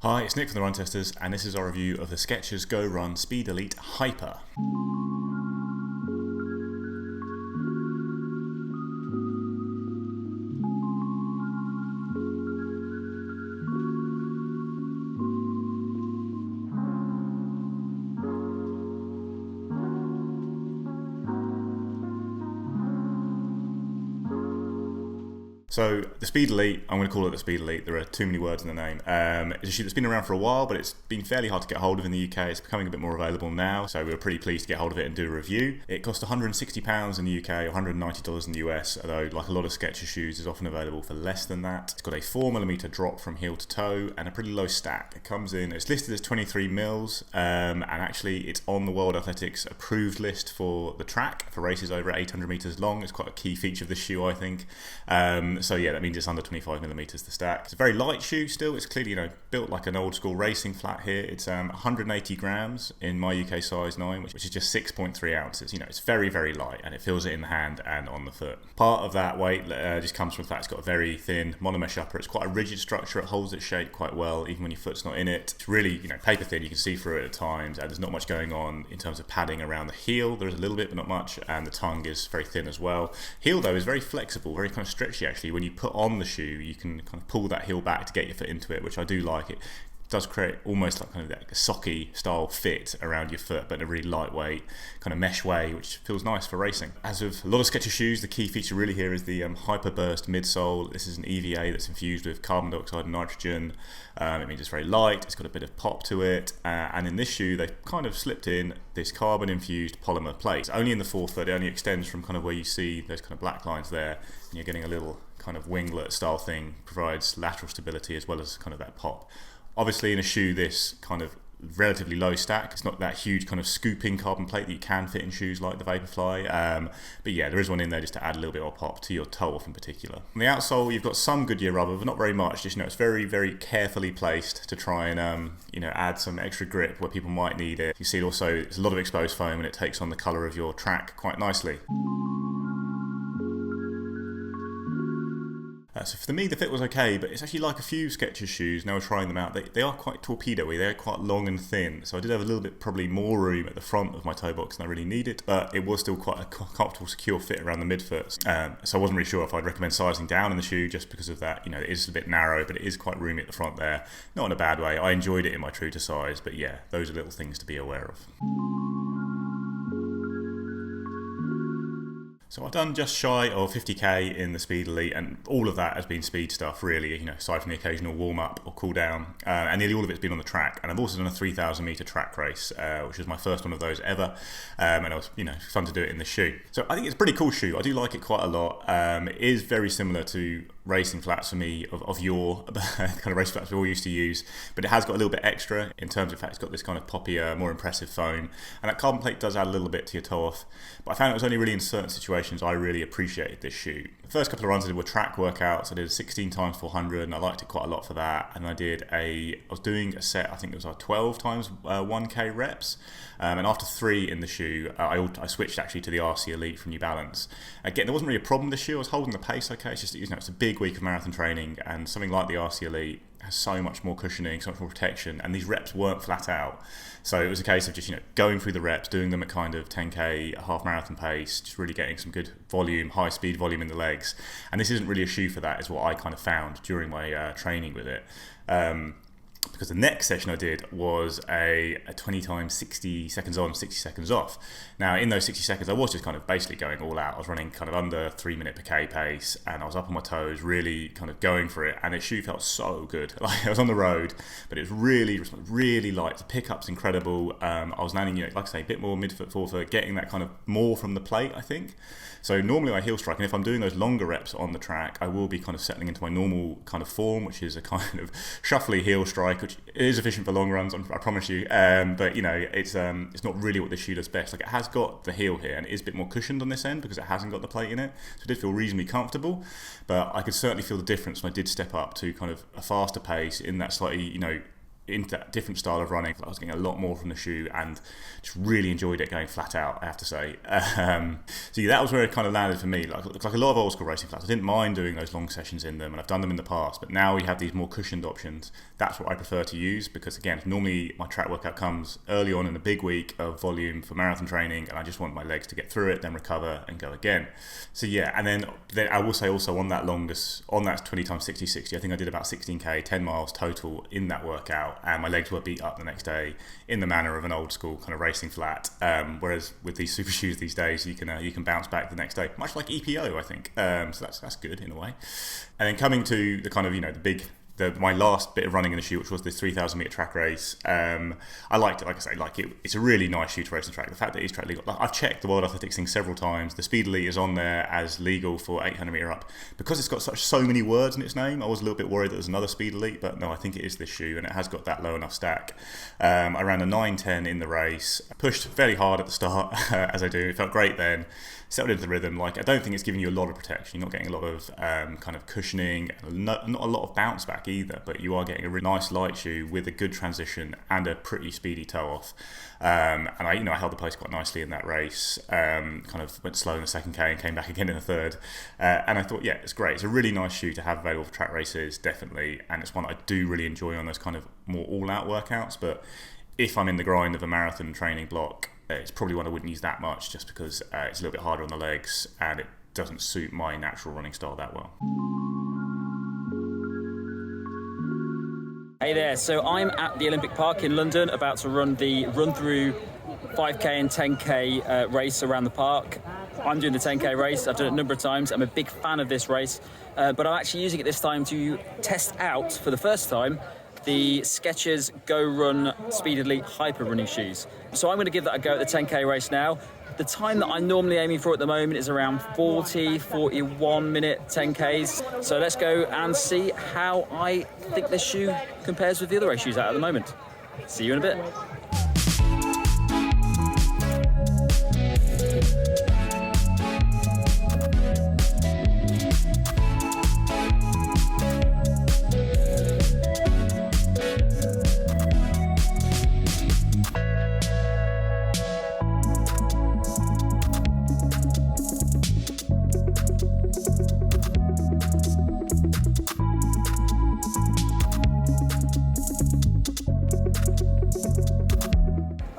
Hi, it's Nick from the Run Testers, and this is our review of the Skechers GoRun Speed Elite Hyper. So the Speed Elite, I'm going to call it the Speed Elite, there are too many words in the name. It's a shoe that's been around for a while, but it's been fairly hard to get hold of in the UK. It's becoming a bit more available now, so we were pretty pleased to get hold of it and do a review. It cost £160 in the UK, $190 in the US, although like a lot of Skechers shoes is often available for less than that. It's got a 4mm drop from heel to toe and a pretty low stack. It comes in, it's listed as 23 mils, and actually it's on the World Athletics approved list for the track, for races over 800 meters long. It's quite a key feature of the shoe, I think. So yeah, that means it's under 25mm the stack. It's a very light shoe still. It's clearly, built like an old school racing flat here. It's 180 grams in my UK size 9, which is just 6.3 ounces. It's very, very light, and it feels it in the hand and on the foot. Part of that weight just comes from the fact it's got a very thin monomesh upper. It's quite a rigid structure. It holds its shape quite well, even when your foot's not in it. It's really, paper thin. You can see through it at times, and there's not much going on in terms of padding around the heel. There's a little bit, but not much, and the tongue is very thin as well. Heel, though, is very flexible, very kind of stretchy, actually. When you put on the shoe, you can kind of pull that heel back to get your foot into it, which I do like. It does create almost like kind of like a socky style fit around your foot, but in a really lightweight kind of mesh way, which feels nice for racing. As with a lot of Skechers shoes, the key feature really here is the Hyper Burst midsole. This is an EVA that's infused with carbon dioxide and nitrogen. It means it's very light, it's got a bit of pop to it, and in this shoe they've kind of slipped in this carbon infused polymer plate. It's only in the forefoot. It only extends from kind of where you see those kind of black lines there, and you're getting a little kind of winglet style thing, provides lateral stability as well as kind of that pop. Obviously in a shoe this kind of relatively low stack, it's not that huge kind of scooping carbon plate that you can fit in shoes like the Vaporfly, but yeah, there is one in there just to add a little bit more pop to your toe off in particular. On the outsole you've got some Goodyear rubber, but not very much. Just it's very, very carefully placed to try and add some extra grip where people might need it. You see also there's a lot of exposed foam, and it takes on the colour of your track quite nicely. So for me, the fit was okay, but it's actually like a few Skechers shoes. Now trying them out, they are quite torpedo-y. They're quite long and thin, so I did have a little bit, probably more room at the front of my toe box than I really needed, but it was still quite a comfortable, secure fit around the midfoot. So I wasn't really sure if I'd recommend sizing down in the shoe just because of that. It is a bit narrow, but it is quite roomy at the front there. Not in a bad way. I enjoyed it in my true to size, but yeah, those are little things to be aware of. So I've done just shy of 50k in the Speed Elite, and all of that has been speed stuff really, aside from the occasional warm-up or cool-down, and nearly all of it's been on the track. And I've also done a 3,000 metre track race, which was my first one of those ever, and it was, fun to do it in the shoe. So I think it's a pretty cool shoe. I do like it quite a lot. It is very similar to racing flats for me of your kind of race flats we all used to use, but it has got a little bit extra in terms of fact it's got this kind of poppier, more impressive foam, and that carbon plate does add a little bit to your toe off. But I found it was only really in certain situations I really appreciated this shoe. The first couple of runs I did were track workouts. I did a 16 times 400 and I liked it quite a lot for that, and I was doing a set, I think it was 12 times 1k reps, and after 3 in the shoe I switched actually to the RC Elite from New Balance. Again, there wasn't really a problem with the shoe. I was holding the pace okay. It's just it's a big week of marathon training, and something like the RC Elite has so much more cushioning, so much more protection, and these reps weren't flat out. So it was a case of just going through the reps, doing them at kind of 10k, a half marathon pace, just really getting some good volume, high speed volume in the legs. And this isn't really a shoe for that, is what I kind of found during my training with it. Because the next session I did was a 20 times 60 seconds on, 60 seconds off. Now in those 60 seconds I was just kind of basically going all out. I was running kind of under 3 minute per K pace, and I was up on my toes, really kind of going for it, and the shoe felt so good. Like I was on the road, but it was really light. The pickup's incredible. I was landing, like I say, a bit more midfoot, forefoot, getting that kind of more from the plate, I think. So normally I heel strike, and if I'm doing those longer reps on the track, I will be kind of settling into my normal kind of form, which is a kind of shuffly heel strike, which is efficient for long runs, I promise you. But it's not really what this shoe does best. Like it has got the heel here, and it is a bit more cushioned on this end because it hasn't got the plate in it. So it did feel reasonably comfortable, but I could certainly feel the difference when I did step up to kind of a faster pace in that slightly, into a different style of running. I was getting a lot more from the shoe and just really enjoyed it going flat out, I have to say. So yeah, that was where it kind of landed for me. Like a lot of old school racing flats, I didn't mind doing those long sessions in them, and I've done them in the past, but now we have these more cushioned options. That's what I prefer to use, because again, normally my track workout comes early on in a big week of volume for marathon training, and I just want my legs to get through it, then recover and go again. So yeah, and then I will say also on that 20 times 60, 60, I think I did about 16k, 10 miles total in that workout, and my legs were beat up the next day in the manner of an old school kind of racing flat. Whereas with these super shoes these days, you can bounce back the next day, much like EPO, I think. So that's good in a way. And then coming to the kind of, my last bit of running in the shoe, which was this 3,000 meter track race. I liked it, like I say, it's a really nice shoe to race on track. The fact that it's track legal, I've checked the World Athletics thing several times. The Speed Elite is on there as legal for 800 meter up. Because it's got so many words in its name, I was a little bit worried that there's another Speed Elite, but no, I think it is this shoe, and it has got that low enough stack. I ran a 9:10 in the race, pushed fairly hard at the start, as I do. It felt great then. Settled into the rhythm. I don't think it's giving you a lot of protection. You're not getting a lot of kind of cushioning, not a lot of bounce back either, but you are getting a really nice light shoe with a good transition and a pretty speedy toe off. And I held the pace quite nicely in that race. Kind of went slow in the second K and came back again in the third. And I thought, yeah, it's great. It's a really nice shoe to have available for track races, definitely. And it's one I do really enjoy on those kind of more all-out workouts. But if I'm in the grind of a marathon training block, it's probably one I wouldn't use that much, just because it's a little bit harder on the legs and it doesn't suit my natural running style that well. Hey there, so I'm at the Olympic Park in London, about to run the run-through 5k and 10k race around the park. I'm doing the 10k race. I've done it a number of times. I'm a big fan of this race, but I'm actually using it this time to test out, for the first time, the Skechers GoRun Speed Elite Hyper running shoes. So I'm going to give that a go at the 10k race now. The time that I'm normally aiming for at the moment is around 41 minute 10ks. So let's go and see how I think this shoe compares with the other race shoes out at the moment. See you in a bit.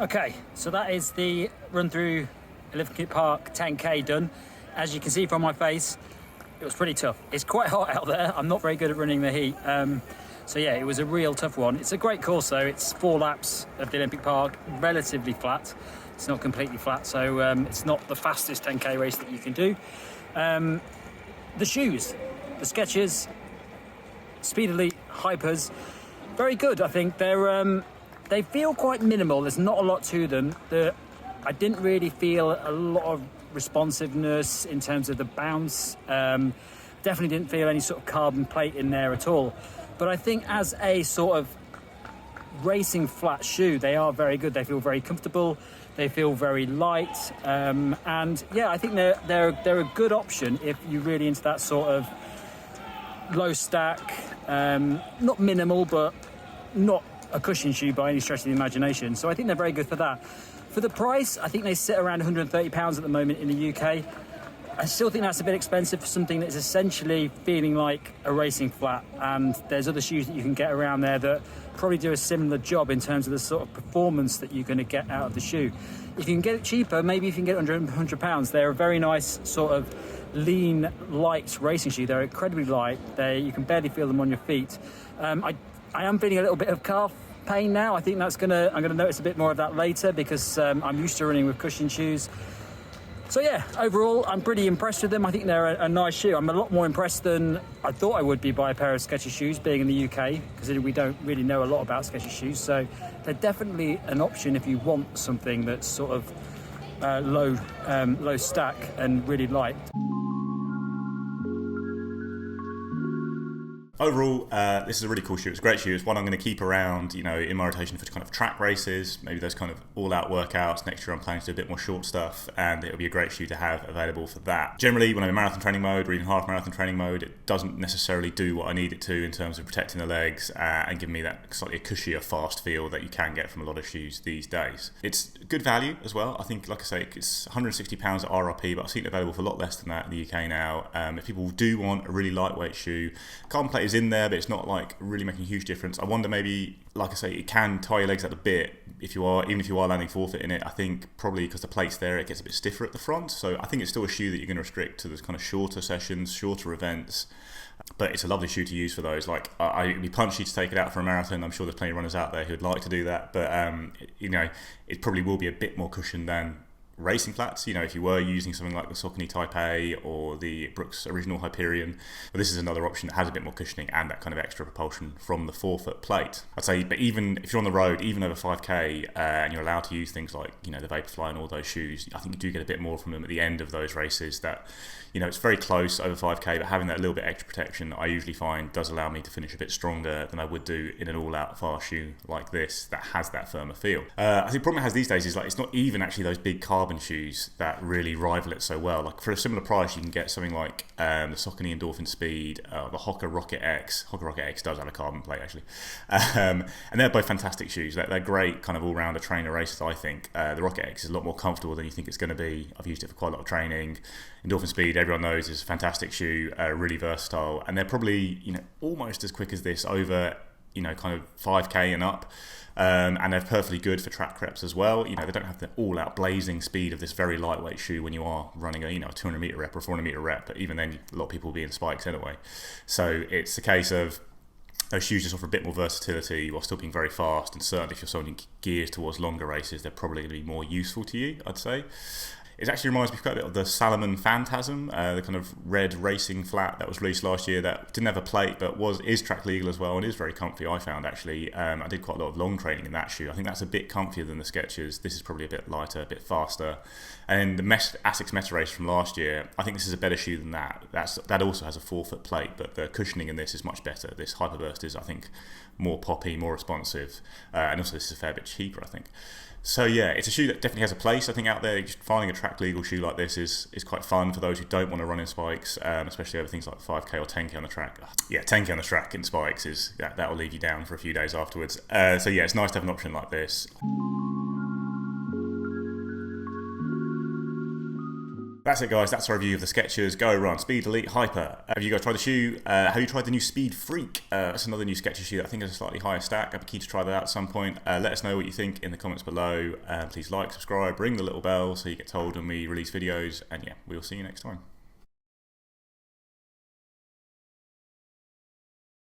Okay, so that is the run through Olympic Park 10k done. As you can see from my face, it was pretty tough. It's quite hot out there. I'm not very good at running the heat. So yeah, it was a real tough one. It's a great course though. It's 4 laps of the Olympic Park, relatively flat. It's not completely flat, so it's not the fastest 10k race that you can do. The shoes, the Skechers Speed Elite Hypers, very good. I think they feel quite minimal. There's not a lot to them. I didn't really feel a lot of responsiveness in terms of the bounce. Definitely didn't feel any sort of carbon plate in there at all. But I think as a sort of racing flat shoe, they are very good. They feel very comfortable. They feel very light. And yeah, I think they're a good option if you're really into that sort of low stack, not minimal, but not a cushion shoe by any stretch of the imagination. So I think they're very good for that. For the price, I think they sit around £130 at the moment in the UK. I still think that's a bit expensive for something that's essentially feeling like a racing flat, and there's other shoes that you can get around there that probably do a similar job in terms of the sort of performance that you're going to get out of the shoe. If you can get it cheaper, maybe if you can get it under £100, they're a very nice sort of lean, light racing shoe. They're incredibly light. You can barely feel them on your feet. I am feeling a little bit of calf pain now. I think I'm gonna notice a bit more of that later, because I'm used to running with cushion shoes. So yeah, overall, I'm pretty impressed with them. I think they're a nice shoe. I'm a lot more impressed than I thought I would be by a pair of Skechers shoes, being in the UK, because we don't really know a lot about Skechers shoes. So they're definitely an option if you want something that's sort of low stack and really light. Overall, this is a really cool shoe. It's a great shoe. It's one I'm going to keep around, you know, in my rotation for kind of track races, maybe those kind of all-out workouts. Next year I'm planning to do a bit more short stuff, and it'll be a great shoe to have available for that. Generally, when I'm in marathon training mode or even half marathon training mode, it doesn't necessarily do what I need it to in terms of protecting the legs and giving me that slightly cushier, fast feel that you can get from a lot of shoes these days. It's good value as well. I think, like I say, it's £160 at RRP, but I've seen it available for a lot less than that in the UK now. If people do want a really lightweight shoe, carbon plate is in there, but it's not like really making a huge difference. I wonder, maybe, like I say, it can tie your legs out a bit even if you are landing forefoot in it. I think probably because the plate's there, it gets a bit stiffer at the front. So I think it's still a shoe that you're going to restrict to those kind of shorter sessions, shorter events. But it's a lovely shoe to use for those. Like, it'd be punchy to take it out for a marathon. I'm sure there's plenty of runners out there who'd like to do that. But you know, it probably will be a bit more cushioned than racing flats. You know, if you were using something like the Saucony Type A or the Brooks Original Hyperion, but this is another option that has a bit more cushioning and that kind of extra propulsion from the forefoot plate. I'd say, but even if you're on the road, even over 5k, and you're allowed to use things like, you know, the Vaporfly and all those shoes, I think you do get a bit more from them at the end of those races. That, you know, it's very close over 5k, but having that little bit extra protection, I usually find does allow me to finish a bit stronger than I would do in an all-out fast shoe like this that has that firmer feel. I think the problem it has these days is, like, it's not even actually those big carbon shoes that really rival it so well. Like, for a similar price, you can get something like the Saucony Endorphin Speed, the Hoka Rocket X. Hoka Rocket X does have a carbon plate, actually, and they're both fantastic shoes. They're great kind of all-rounder trainer races, I think. The Rocket X is a lot more comfortable than you think it's going to be. I've used it for quite a lot of training. Endorphin Speed, everyone knows, is a fantastic shoe, really versatile, and they're probably, you know, almost as quick as this over, you know, kind of 5k and up. And they're perfectly good for track reps as well. You know, they don't have the all-out blazing speed of this very lightweight shoe when you are running a, you know, a 200 meter rep or a 400 meter rep. But even then, a lot of people will be in spikes anyway. So it's a case of those shoes just offer a bit more versatility while still being very fast. And certainly, if you're someone geared towards longer races, they're probably going to be more useful to you, I'd say. It actually reminds me quite a bit of the Salomon Phantasm, the kind of red racing flat that was released last year that didn't have a plate but is track legal as well and is very comfy, I found, actually. I did quite a lot of long training in that shoe. I think that's a bit comfier than the Skechers. This is probably a bit lighter, a bit faster. And the Asics Meta Race from last year, I think this is a better shoe than that. That also has a forefoot plate, but the cushioning in this is much better. This Hyperburst is, I think, more poppy, more responsive, and also this is a fair bit cheaper, I think. So yeah, it's a shoe that definitely has a place, I think, out there. Just finding a track legal shoe like this is quite fun for those who don't want to run in spikes, especially over things like 5k or 10k on the track. Yeah, 10k on the track in spikes that will leave you down for a few days afterwards. So yeah, it's nice to have an option like this. That's it, guys. That's our review of the Skechers GoRun Speed Elite Hyper. Have you guys tried the shoe? Have you tried the new Speed Freak? That's another new Skechers shoe that I think has a slightly higher stack. I'd be keen to try that out at some point. Let us know what you think in the comments below. Please like, subscribe, ring the little bell so you get told when we release videos. And yeah, we'll see you next time.